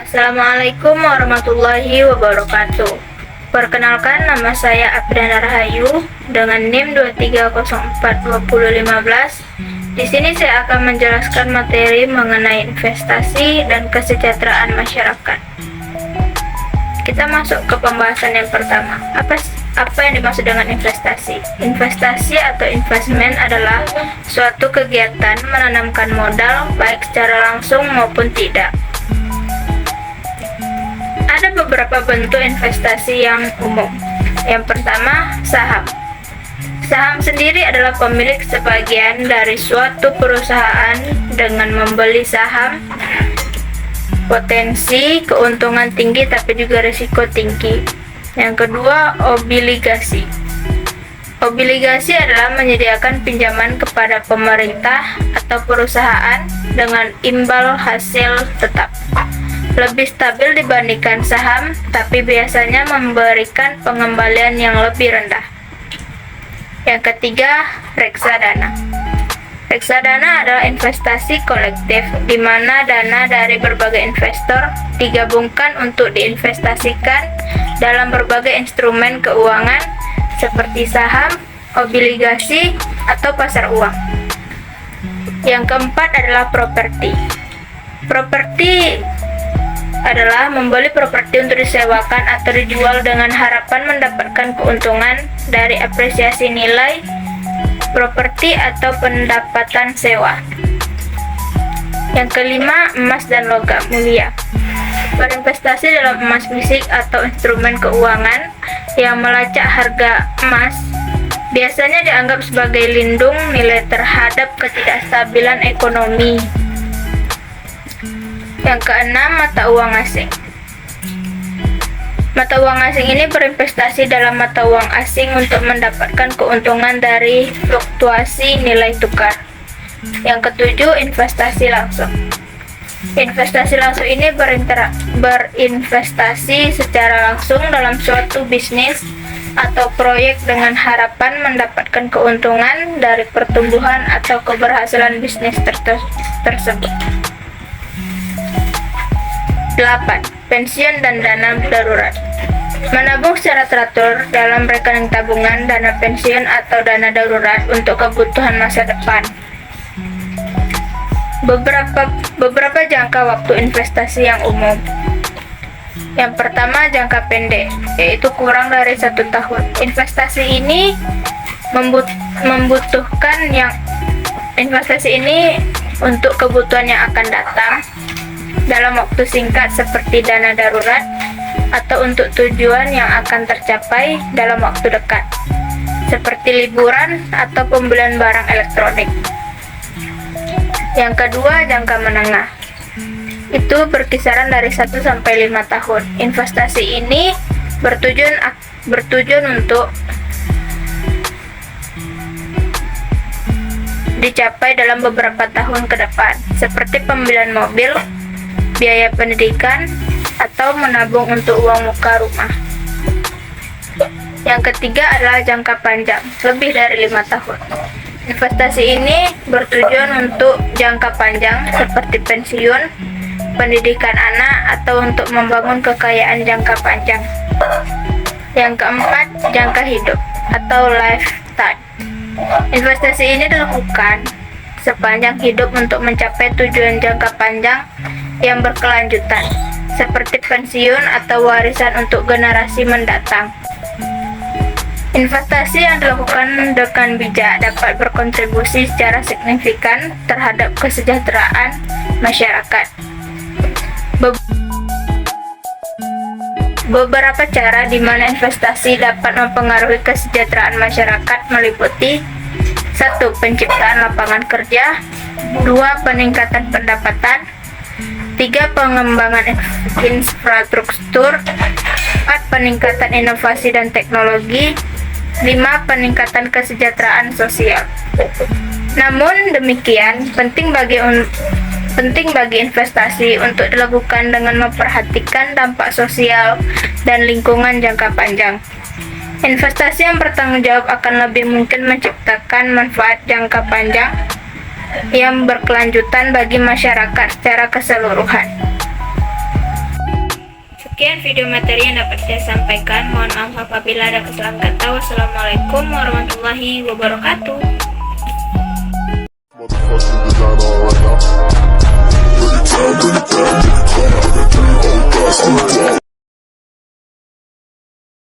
Assalamualaikum warahmatullahi wabarakatuh. Perkenalkan, nama saya Apriana Rahayu dengan NIM 23042015. Di sini saya akan menjelaskan materi mengenai investasi dan kesejahteraan masyarakat. Kita masuk ke pembahasan yang pertama. Apa yang dimaksud dengan investasi? Investasi atau investment adalah suatu kegiatan menanamkan modal baik secara langsung maupun tidak. Ada beberapa bentuk investasi yang umum. Yang pertama, saham. Saham sendiri adalah pemilik sebagian dari suatu perusahaan dengan membeli saham. Potensi keuntungan tinggi tapi juga risiko tinggi. Yang kedua, obligasi. Obligasi adalah menyediakan pinjaman kepada pemerintah atau perusahaan dengan imbal hasil tetap. Lebih stabil dibandingkan saham, tapi biasanya memberikan pengembalian yang lebih rendah. Yang ketiga, reksadana. Reksadana adalah investasi kolektif, di mana dana dari berbagai investor digabungkan untuk diinvestasikan dalam berbagai instrumen keuangan seperti saham, obligasi, atau pasar uang. Yang keempat adalah properti. Properti adalah membeli properti untuk disewakan atau dijual dengan harapan mendapatkan keuntungan dari apresiasi nilai properti atau pendapatan sewa. Yang kelima, emas dan logam mulia. Berinvestasi dalam emas fisik atau instrumen keuangan yang melacak harga emas biasanya dianggap sebagai lindung nilai terhadap ketidakstabilan ekonomi. Yang keenam, mata uang asing. Mata uang asing ini berinvestasi dalam mata uang asing untuk mendapatkan keuntungan dari fluktuasi nilai tukar. Yang ketujuh, investasi langsung. Investasi langsung ini berinvestasi secara langsung dalam suatu bisnis atau proyek dengan harapan mendapatkan keuntungan dari pertumbuhan atau keberhasilan bisnis tersebut. 8. Pensiun dan dana darurat. Menabung secara teratur dalam rekening tabungan, dana pensiun atau dana darurat untuk kebutuhan masa depan. Beberapa jangka waktu investasi yang umum. Yang pertama, jangka pendek, yaitu kurang dari 1 tahun. Investasi ini membutuhkan investasi ini untuk kebutuhan yang akan datang dalam waktu singkat seperti dana darurat atau untuk tujuan yang akan tercapai dalam waktu dekat seperti liburan atau pembelian barang elektronik. Yang kedua, jangka menengah. Itu berkisaran dari 1 sampai 5 tahun. Investasi ini bertujuan untuk dicapai dalam beberapa tahun ke depan, seperti pembelian mobil, biaya pendidikan, atau menabung untuk uang muka rumah. Yang ketiga adalah jangka panjang, lebih dari 5 tahun. Investasi ini bertujuan untuk jangka panjang seperti pensiun, pendidikan anak, atau untuk membangun kekayaan jangka panjang. Yang keempat, jangka hidup atau lifetime. Investasi ini dilakukan sepanjang hidup untuk mencapai tujuan jangka panjang yang berkelanjutan, seperti pensiun atau warisan untuk generasi mendatang. Investasi yang dilakukan dengan bijak dapat berkontribusi secara signifikan terhadap kesejahteraan masyarakat. Beberapa cara di mana investasi dapat mempengaruhi kesejahteraan masyarakat meliputi 1. Penciptaan lapangan kerja, 2. Peningkatan pendapatan, 3. Pengembangan infrastruktur, 4. Peningkatan inovasi dan teknologi, 5. Peningkatan kesejahteraan sosial. Namun demikian, penting bagi investasi untuk dilakukan dengan memperhatikan dampak sosial dan lingkungan jangka panjang. Investasi yang bertanggung jawab akan lebih mungkin menciptakan manfaat jangka panjang yang berkelanjutan bagi masyarakat secara keseluruhan. Sekian video materi yang dapat saya sampaikan. Mohon maaf apabila ada kesalahan kata. Wassalamualaikum warahmatullahi wabarakatuh. Motherfucking designer right now.